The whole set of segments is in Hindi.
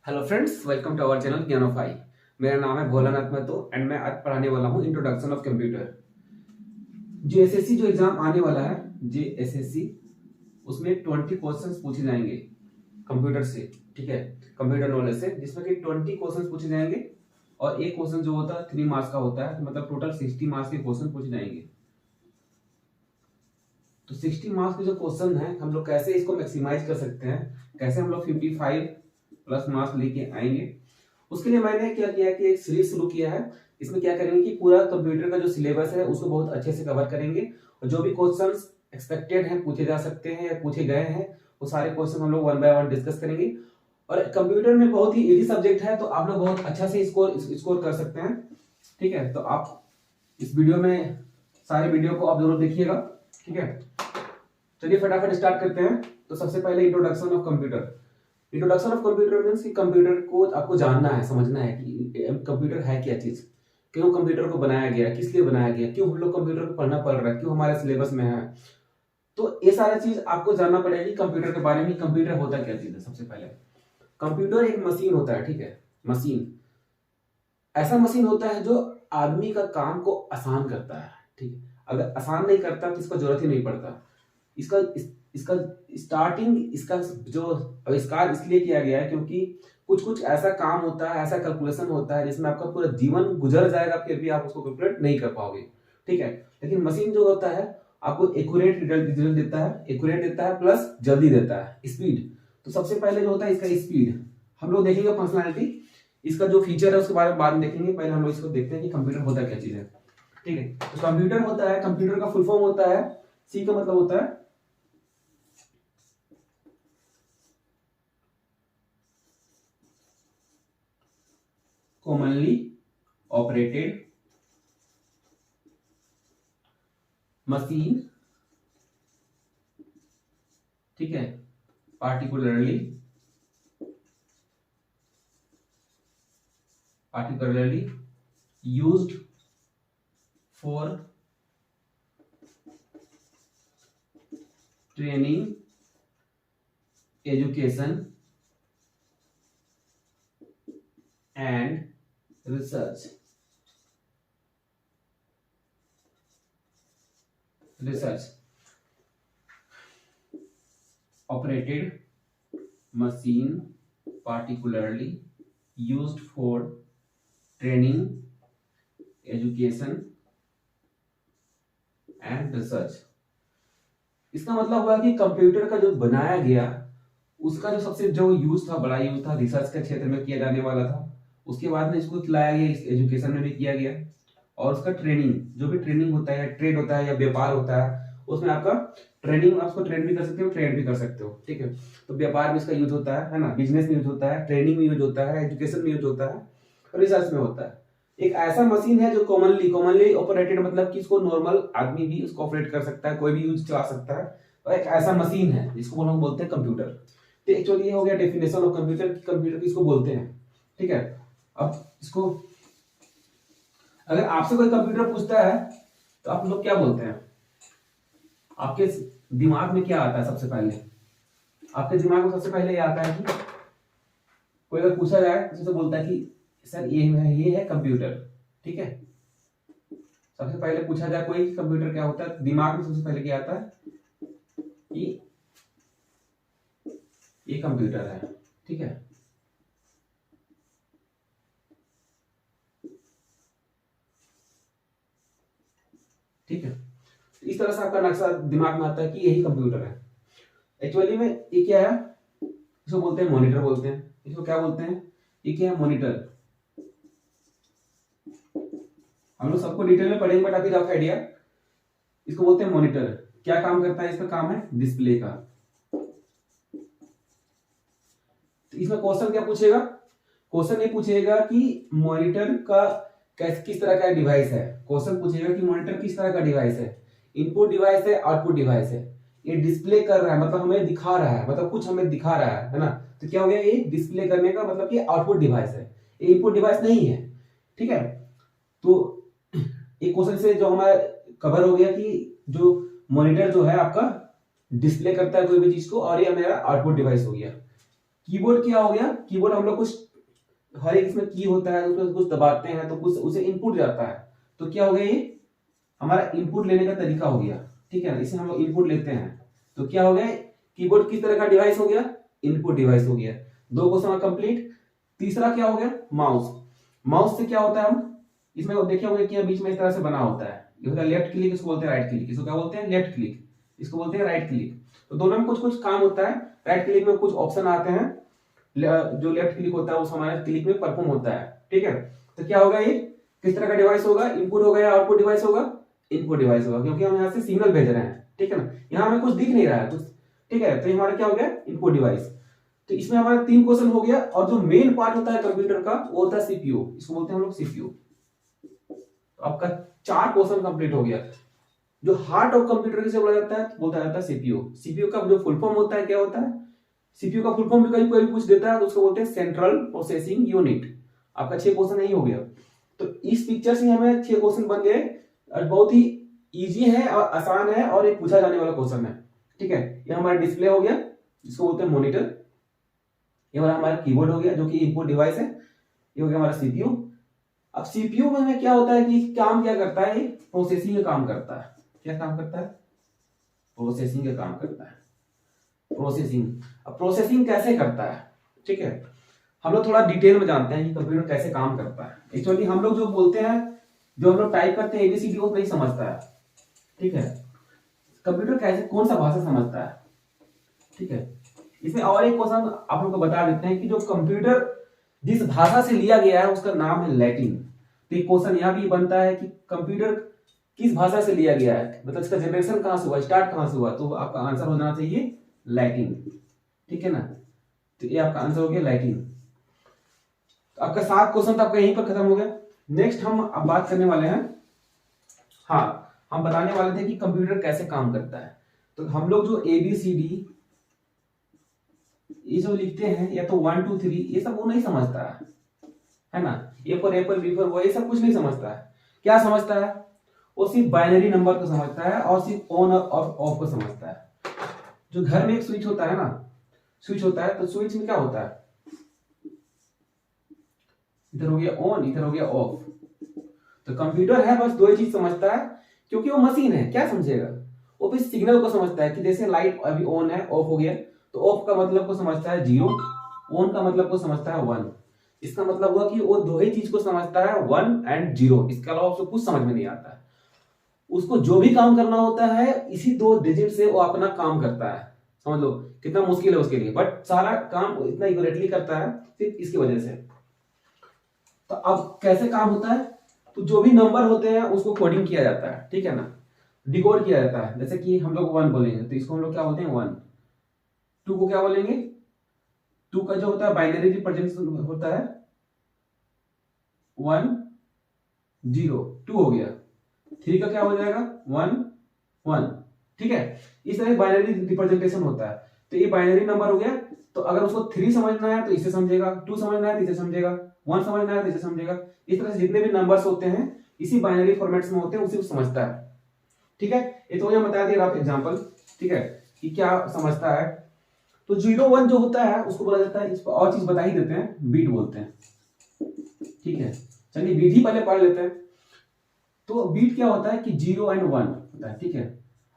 Hello friends, welcome to our channel Gyan of I. मेरा नाम है भोलानाथ महतो एंड मैं आज पढ़ाने वाला हूँ इंट्रोडक्शन ऑफ कंप्यूटर। जेएसएससी जो एग्जाम आने वाला है, जेएसएससी, उसमें 20 क्वेश्चंस पूछे जाएंगे कंप्यूटर से। ठीक है, कंप्यूटर नॉलेज से, जिसमें कि 20 क्वेश्चंस पूछे जाएंगे और एक क्वेश्चन जो होता है 3 मार्क्स का होता है, तो मतलब टोटल 60 मार्क्स के क्वेश्चन पूछे जाएंगे। तो 60 मार्क्स के जो क्वेश्चन है, हम लोग कैसे इसको मैक्सिमाइज कर सकते हैं, कैसे हम लोग 55 प्लस मार्क्स लेके आएंगे, उसके लिए मैंने क्या किया कि एक सीरीज शुरू किया है। इसमें क्या करेंगे कि पूरा कंप्यूटर का जो सिलेबस है उसको बहुत अच्छे से कवर करेंगे और जो भी क्वेश्चंस एक्सपेक्टेड हैं, पूछे जा सकते हैं या पूछे गए हैं, वो सारे क्वेश्चन हम लोग वन बाय वन डिस्कस करेंगे। और कंप्यूटर में बहुत ही इजी सब्जेक्ट है, तो आप लोग बहुत अच्छा से स्कोर कर सकते हैं। ठीक है, तो आप इस वीडियो में सारे वीडियो को आप जरूर देखिएगा। ठीक है, चलिए फटाफट स्टार्ट करते हैं। तो सबसे पहले introduction of computer. Introduction of computer means कि कंप्यूटर को आपको जानना है, समझना है कि कंप्यूटर है क्या चीज, क्यों कंप्यूटर को बनाया गया, किस लिए बनाया गया, क्यों हम लोग कंप्यूटर को पढ़ना पड़ रहा है, क्यों हमारे सिलेबस में है। तो ये सारा चीज आपको जानना पड़ेगी कंप्यूटर के बारे में। कंप्यूटर होता क्या चीज है। सबसे पहले कंप्यूटर एक मशीन होता है। ठीक है, मशीन ऐसा मशीन होता है जो आदमी का काम को आसान करता है। ठीक है, अगर आसान नहीं करता तो इसका जरूरत ही नहीं पड़ता। इसका स्टार्टिंग, इसका जो आविष्कार इसलिए किया गया है क्योंकि कुछ कुछ ऐसा काम होता है, ऐसा कैलकुलेशन होता है जिसमें आपका पूरा जीवन गुजर जाएगा, फिर भी आप उसको कैलकुलेट नहीं कर पाओगे। ठीक है, लेकिन मशीन जो होता है आपको एक्यूरेट रिजल्ट देता है, एक्यूरेट देता है प्लस जल्दी देता है, स्पीड। तो सबसे पहले जो होता है इसका स्पीड, हम लोग देखेंगे पर्सनैलिटी, इसका जो फीचर है उसके बारे में बाद में देखेंगे। पहले हम लोग इसको देखते हैं कि कंप्यूटर होता क्या चीज है। ठीक है, तो कंप्यूटर होता है, कंप्यूटर का फुल फॉर्म होता है, सी का मतलब होता है commonly operated machine। ठीक है, particularly used for training, education and research। Operated machine particularly used for training, education and research। इसका मतलब हुआ कि कंप्यूटर का जो बनाया गया उसका जो सबसे जो यूज था, बड़ा यूज था, रिसर्च के क्षेत्र में किया जाने वाला था। उसके बाद में इसको लाया गया, इस एजुकेशन में भी किया गया। और उसका ट्रेनिंग, जो भी ट्रेनिंग होता है, ट्रेड होता है या व्यापार होता है, उसमें आपका ट्रेनिंग, आप उसको ट्रेड भी कर सकते हो, ट्रेड भी कर सकते हो। ठीक है, तो व्यापार में इसका यूज होता है ना, बिजनेस में यूज होता है, ट्रेनिंग में यूज होता है, एजुकेशन में यूज होता है, रिसर्च में होता है। एक ऐसा मशीन है जो कॉमनली ऑपरेटेड, मतलब कि इसको नॉर्मल आदमी भी इसको ऑपरेट कर सकता है, कोई भी यूज चला सकता है। तो एक ऐसा मशीन है जिसको हम बोलते हैं कंप्यूटर। तो एक्चुअली ये हो गया डेफिनेशन ऑफ कंप्यूटर, कंप्यूटर किसको बोलते हैं। ठीक है, अब इसको अगर आपसे कोई कंप्यूटर पूछता है तो आप लोग क्या बोलते हैं, आपके दिमाग में क्या आता है। सबसे पहले आपके दिमाग में सबसे पहले ये आता है कि कोई अगर पूछा जाए तो बोलता है कि सर ये है कंप्यूटर। ठीक है, सबसे पहले पूछा जाए कोई कंप्यूटर क्या होता है, दिमाग में सबसे पहले क्या आता है कि ये कंप्यूटर है। ठीक है, ठीक है, इस तरह से आपका नक्शा दिमाग में आता है कि यही कंप्यूटर है। एक्चुअली में ये क्या है, इसको बोलते हैं मॉनिटर बोलते हैं। इसको क्या बोलते हैं, ये क्या है, मॉनिटर। हम लोग सबको डिटेल में पढ़ेंगे, बट अभी रफ आइडिया, इसको बोलते हैं मॉनिटर। क्या काम करता है, इसका काम है डिस्प्ले का। तो इसमें क्वेश्चन क्या पूछेगा, क्वेश्चन ये पूछेगा कि मॉनिटर का किस तरह का डिवाइस है। क्वेश्चन पूछेगा कि मॉनिटर किस तरह का डिवाइस है, इनपुट डिवाइस है, आउटपुट डिवाइस है। ये डिस्प्ले कर रहा है, मतलब हमें दिखा रहा है, मतलब कुछ हमें दिखा रहा है ना। तो क्या हो गया, ये डिस्प्ले करने का मतलब कि आउटपुट डिवाइस है, ये इनपुट डिवाइस नहीं है। ठीक है, तो एक क्वेश्चन से जो हमारा कवर हो गया कि जो मॉनिटर जो है आपका डिस्प्ले करता है कोई भी चीज को, और ये मेरा आउटपुट डिवाइस हो गया। कीबोर्ड क्या हो गया, कीबोर्ड हम लोग कुछ हर एक इसमें की होता है, उसमें कुछ दबाते हैं तो कुछ उसे इनपुट जाता है, तो क्या हो गया, ये हमारा इनपुट लेने का तरीका हो गया, ठीक है ना, इसे हम लोग इनपुट लेते हैं। तो क्या हो गया, कीबोर्ड किस तरह का डिवाइस हो गया, इनपुट डिवाइस हो गया। दो क्वेश्चन कंप्लीट। तीसरा क्या हो गया, माउस। माउस से क्या होता है, हम इसमें देखे होंगे कि बीच में इस तरह से बना होता है, ये होता है लेफ्ट क्लिक, इसको बोलते हैं राइट क्लिक, इसको क्या बोलते हैं, लेफ्ट क्लिक, इसको बोलते हैं राइट क्लिक। तो दोनों में कुछ कुछ काम होता है। राइट क्लिक में कुछ ऑप्शन आते हैं, जो लेफ्ट क्लिक होता है वो हमारे क्लिक में परफॉर्म होता है, ठीक है। तो क्या होगा, ये किस तरह का डिवाइस होगा, इनपुट होगा या आउटपुट डिवाइस होगा, इनपुट डिवाइस होगा, क्योंकि हम यहाँ से सिग्नल भेज रहे हैं, ठीक है ना, यहाँ हमें कुछ दिख नहीं रहा है कुछ, ठीक है, तो हमारा क्या हो गया, इनपुट डिवाइस। तो इसमें हमारा 3 क्वेश्चन हो गया, और जो मेन पार्ट होता है कंप्यूटर का वो होता है सीपीयू, इसको बोलते हैं हम लोग सीपीयू। तो आपका 4 क्वेश्चन कंप्लीट हो गया। जो हार्ट ऑफ कंप्यूटर किसे बोला जाता है, बोलता जाता है सीपीयू। सीपीयू का जो फुल फॉर्म होता है क्या होता है, सीपीयू का फुल फॉर्म भी कहीं कोई पूछ देता है तो उसको बोलते हैं सेंट्रल प्रोसेसिंग यूनिट। आपका 6 क्वेश्चन यही हो गया। तो इस पिक्चर से हमें 6 क्वेश्चन बन गए, और बहुत ही इजी है और आसान है, और एक पूछा जाने वाला क्वेश्चन है, ठीक है। ये हमारा डिस्प्ले हो गया, इसको बोलते हैं मॉनिटर। ये हमारा कीबोर्ड हो गया जो कि इनपुट डिवाइस है। ये हो गया हमारा सीपीयू। अब सीपीयू में क्या होता है कि काम क्या करता है, प्रोसेसिंग का काम करता है। क्या काम करता है, प्रोसेसिंग का काम करता है, प्रोसेसिंग। अब प्रोसेसिंग कैसे करता है, ठीक है, हम लोग थोड़ा डिटेल में जानते हैं कि कंप्यूटर कैसे काम करता है। एक्चुअली हम लोग जो बोलते हैं, जो हम लोग टाइप करते हैं एबीसीडी, वो नहीं समझता है, ठीक है। कंप्यूटर कैसे, कौन सा भाषा समझता है, ठीक है। इसमें और एक क्वेश्चन आप लोग को बता देते हैं कि जो कंप्यूटर जिस भाषा से लिया गया है उसका नाम है लैटिन। तो एक क्वेश्चन यहाँ भी बनता है कि कंप्यूटर किस भाषा से लिया गया है, मतलब इसका जनरेशन कहां से हुआ, स्टार्ट कहां से हुआ, तो आपका आंसर होना चाहिए लैटिन, ठीक है ना। तो ये आपका आंसर हो गया लैटिन। तो आपका 7 क्वेश्चन तो आपका यहीं पर खत्म हो गया। नेक्स्ट हम अब बात करने वाले हैं, हाँ, हम बताने वाले थे कि कंप्यूटर कैसे काम करता है। तो हम लोग जो ABCD ये जो लिखते हैं, या तो 1 2 3, ये सब वो नहीं समझता है ना। A for apple, B for boy, ये सब कुछ नहीं समझता है। क्या समझता है, वो सिर्फ बाइनरी नंबर को समझता है, और सिर्फ ऑन और ऑफ को समझता है। जो घर में एक स्विच होता है ना, स्विच होता है, तो स्विच में क्या होता है, इधर हो गया ऑन, इधर हो गया ऑफ। तो कंप्यूटर है बस 2 ही चीज समझता है, क्योंकि वो मशीन है, क्या समझेगा, वो फिर सिग्नल को समझता है कि जैसे लाइट अभी ऑन है, ऑफ हो गया, तो ऑफ का मतलब को समझता है 0, ऑन का मतलब को समझता है 1। इसका मतलब हुआ कि वो 2 ही चीज को समझता है, 1 एंड 0, इसके अलावा उसको कुछ समझ में नहीं आता है। उसको जो भी काम करना होता है इसी 2 डिजिट से वो अपना काम करता है। समझ लो कितना मुश्किल है उसके लिए, बट सारा काम इतना एक्यूरेटली करता है सिर्फ इसकी वजह से। तो अब कैसे काम होता है, तो जो भी नंबर होते हैं उसको कोडिंग किया जाता है, ठीक है ना, डिकोड किया जाता है। जैसे कि हम लोग 1 बोलेंगे तो इसको हम लोग क्या बोलते हैं 1, 2 को क्या बोलेंगे, 2 का जो होता है बाइनरी रिप्रेजेंटेशन होता है 1 0, 2 हो गया। 3 का क्या हो जाएगा 1 1, ठीक है। इस तरह बाइनरी रिप्रेजेंटेशन होता है। तो ये बाइनरी नंबर हो गया। तो अगर उसको 3 समझना है तो इसे समझेगा, 2 समझना है तो इसे समझेगा, 1 समझना है तो इसे समझेगा। इस तरह से जितने भी नंबर्स होते हैं इसी बाइनरी फॉर्मेट्स में होते हैं, उसी को समझता है, ठीक है। ये तो मैं बता दिया आप एग्जांपल, ठीक है, कि क्या समझता है। तो 0 1 जो होता है उसको बोला जाता है, इस पर और चीज बता ही देते हैं, बीट बोलते हैं, ठीक है। चलिए विधि पहले पढ़ लेते हैं। तो बीट क्या होता है कि 0 एंड 1 होता है, ठीक है।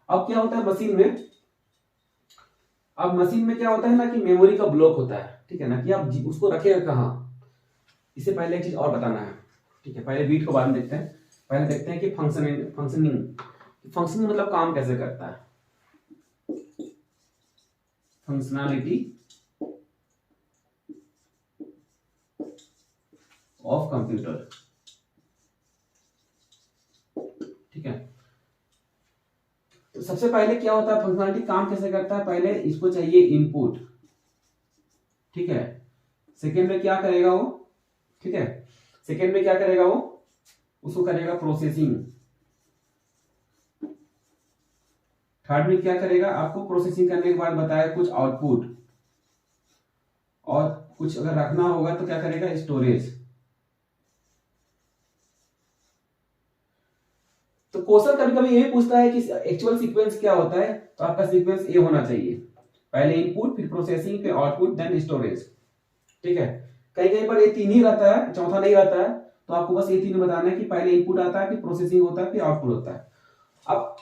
अब क्या होता है मशीन में, अब मशीन में क्या होता है ना कि मेमोरी का ब्लॉक होता है, ठीक है ना, कि आप उसको रखेगा कहाँ। इससे पहले एक चीज और बताना है, ठीक है। पहले बीट को बाद में देखते हैं, पहले देखते हैं कि फंक्शनिंग मतलब काम कैसे करता है, फंक्शनैलिटी ऑफ कंप्यूटर, ठीक है। तो सबसे पहले क्या होता है, फंक्शनैलिटी काम कैसे करता है, पहले इसको चाहिए इनपुट, ठीक है। सेकेंड में क्या करेगा वो, ठीक है, सेकेंड में क्या करेगा वो, उसको करेगा प्रोसेसिंग। थर्ड में क्या करेगा, आपको प्रोसेसिंग करने के बाद बताया कुछ आउटपुट, और कुछ अगर रखना होगा तो क्या करेगा, स्टोरेज। तो क्वेश्चन कभी कभी ये पूछता है कि एक्चुअल सीक्वेंस क्या होता है, तो आपका सीक्वेंस ए होना चाहिए, पहले इनपुट, फिर प्रोसेसिंग, फिर आउटपुट, देन स्टोरेज। ठीक है, कहीं कहीं पर ये 3 ही रहता है, चौथा नहीं रहता है, तो आपको बस ये 3 बताना है कि पहले इनपुट आता है, फिर प्रोसेसिंग होता है, फिर आउटपुट होता है। अब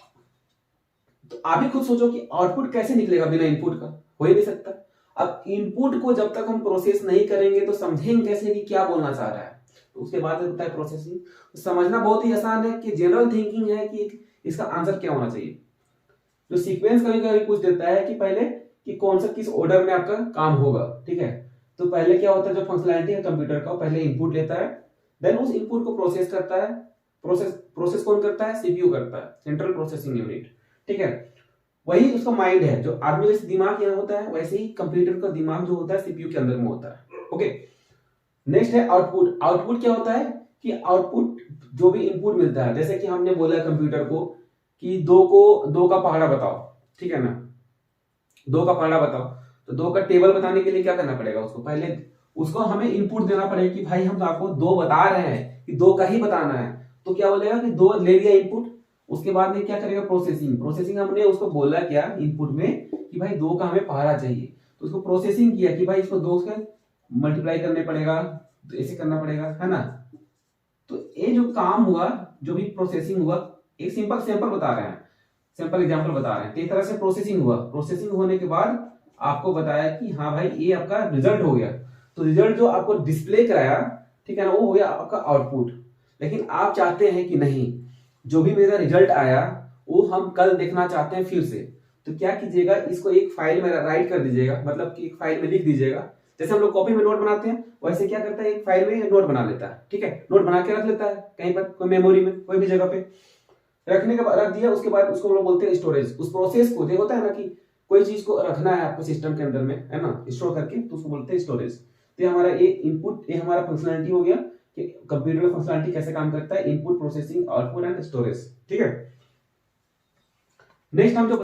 तो आप ही खुद सोचो कि आउटपुट कैसे निकलेगा बिना इनपुट का, हो ही नहीं सकता। अब इनपुट को जब तक हम प्रोसेस नहीं करेंगे तो समझेंगे कैसे कि क्या बोलना चाह रहा है, तो उसके बाद होता है प्रोसेसिंग। तो समझना बहुत ही आसान है कि जनरल थिंकिंग है कि इसका आंसर क्या होना चाहिए। जो सीक्वेंस कभी कभी पूछ देता है कि पहले कि कौन सा किस ऑर्डर में आपका काम होगा। ठीक है, तो पहले क्या होता है, जो फंक्शनैलिटी है कंप्यूटर का, पहले इनपुट लेता है, देन उस इनपुट को प्रोसेस करता है। प्रोसेस कौन करता है, सीपीयू करता है, सेंट्रल प्रोसेसिंग यूनिट। ठीक है, वही उसका माइंड है। जो आदमी जैसे दिमाग यहाँ होता है, वैसे ही कंप्यूटर का दिमाग जो होता है सीपीयू के अंदर में होता है। ओके, नेक्स्ट है आउटपुट। आउटपुट क्या होता है कि आउटपुट जो भी इनपुट मिलता है, जैसे कि हमने बोला कंप्यूटर को कि 2 का पहाड़ा बताओ, ठीक है ना, 2 का पहाड़ा बताओ, तो 2 का टेबल बताने के लिए क्या करना पड़ेगा, उसको पहले उसको हमें इनपुट देना पड़ेगा कि भाई हम आपको 2 बता रहे हैं कि 2 का ही बताना है। तो क्या बोलेगा कि 2 ले लिया इनपुट, उसके बाद में क्या करेगा, प्रोसेसिंग हमने उसको बोला क्या इनपुट में कि भाई 2 का हमें पहाड़ा चाहिए, तो उसको प्रोसेसिंग किया कि भाई इसको 2 से मल्टीप्लाई करने पड़ेगा, तो ऐसे करना पड़ेगा, है ना। तो ये जो काम हुआ, जो भी प्रोसेसिंग हुआ, एक सिंपल सैंपल बता रहे हैं, सिंपल एग्जांपल बता रहे हैं। तो इस तरह से प्रोसेसिंग हुआ, प्रोसेसिंग होने के बाद आपको बताया कि हाँ भाई ये आपका रिजल्ट हो गया। तो रिजल्ट जो आपको डिस्प्ले कराया, ठीक है ना, वो हो गया आपका आउटपुट। लेकिन आप चाहते हैं कि नहीं, जो भी मेरा रिजल्ट आया वो हम कल देखना चाहते हैं फिर से। तो क्या कीजिएगा, इसको एक फाइल में राइट कर दीजिएगा, मतलब कि एक फाइल में लिख दीजिएगा। जैसे हम लोग कॉपी में नोट बनाते हैं, वैसे क्या करता है, एक फाइल में नोट बना लेता है। ठीक है, नोट बना के रख लेता है कहीं पर, कोई मेमोरी में, कोई भी जगह पे रखने के बाद रख दिया। उसके बाद उसको हम लोग बोलते हैं स्टोरेज। उस प्रोसेस को, देखो होता है ना कि कोई चीज को रखना है आपको सिस्टम के अंदर में, है ना, स्टोर करके, तो उसको बोलते हैं स्टोरेज। तो ये हमारा ये इनपुट, ये हमारा फंक्शनैलिटी हो गया कि कंप्यूटर का फंक्शनैलिटी कैसे काम करता है, input, processing, output and storage. ठीक है, नेक्स्ट हम जो